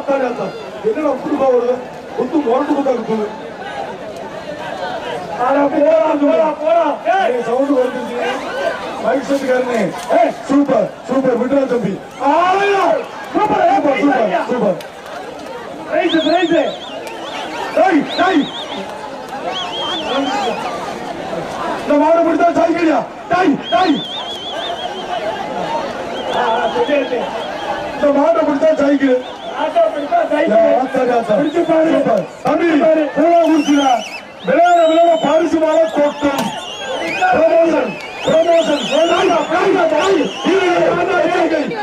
ஆத்தாடி ஆத்தா என்னடா புதுப்பா வருது புத்து முரட்டு புத்தாக்கு சொல்லு சவுண்ட் வருது மைக் செட்டுக்காரனே சூப்பர் சூப்பர் விட்ரா தம்பி super super super super rice rice டேய் டேய் இந்த மாடு பிடிச்சா சைக்கிளியா டேய் டேய் இந்த மாட்டை பிடிச்சா சைக்கிள் பிடிச்சு பாரு தம்பி பூரா குடிச்சுடா விளையாட விளையாட பரிசு மாலை கொட்டும் ப்ரமோஷன் ப்ரமோஷன்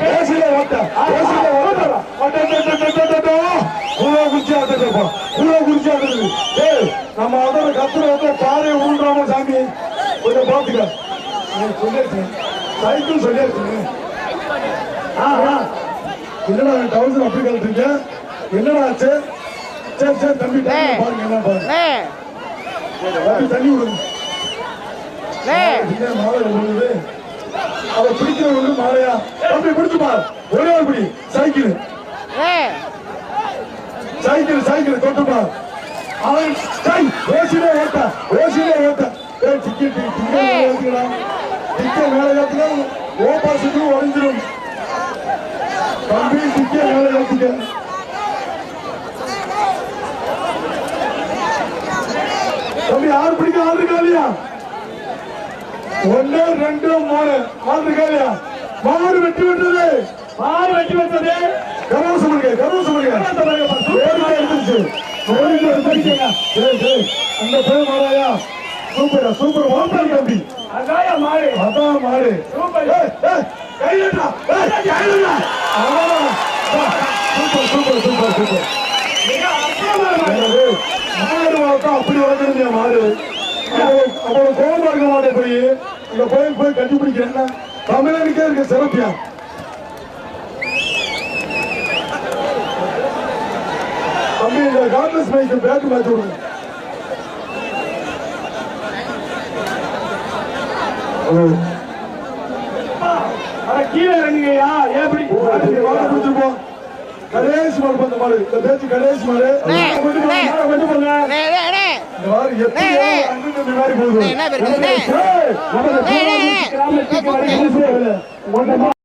பேசில ஓட்ட பேசில ஓட்ட பூரா குடிச்சு ஆட்டுப்போம் பூரா குடிச்சு ஆட்டுறது நம்ம அதோட கத்துற பாறையை உருண்டாம சாமி கொஞ்சம் பாத்துக்க சொல்லியிருக்கேன் சைக்கிள் சொல்லியிருக்கேன் என்னடா டவுசர் அப்படி கலட்டுங்க என்னடா ஆச்சு சரி சரி தம்பி பாருங்க என்ன பாருங்க தண்ணி விடுங்க மாலை விழுது அதை பிடிக்கிறவங்க மாலையா தம்பி பிடிச்சுப்பா ஒரே பிடி சைக்கிள் சைக்கிள் சைக்கிள் தொட்டுப்பா அவன் ஓசிலே ஓட்ட ஓசிலே ஓட்ட டிக்கெட் ஏத்துக்கலாம் டிக்கெட் மேலே ஏத்துக்கலாம் ஓபாசிட்டு உடஞ்சிடும் தம்பி டிக்கெட் மேலே ஏத்துக்க தம்பி யாரு பிடிக்க ஆள் இருக்கா இல்லையா 1 2 3 ஆள் இருக்கா இல்லையா மாடு வெட்டி விட்டது மாடு வெட்டி விட்டது கரோசம் அந்த போய் மாறாயா சூப்பர் சூப்பர் ஓப்பன் தம்பி அதான் மாடு அதான் மாடு சூப்பர் கையிலா கையிலா சூப்பர் சூப்பர் சூப்பர் சூப்பர் மாடு வளர்த்தா அப்படி வளர்ந்துருந்தியா மாடு அவ்வளவு கோபமா இருக்க மாட்டே போய் இந்த கோயில் போய் கண்டுபிடிக்கிறேன் தமிழனுக்கே இருக்க சிறப்பியா தம்பி இந்த காங்கிரஸ் மைக்கு பேட்டு மாற்றி விடுங்க கீழே இறங்குங்கய்யா எப்படி மாடு பிடிச்சிருப்போம் கடைசி மாடு பண்ண மாடு இந்த பேச்சு கடைசி மாடு கொண்டு போங்க எப்படி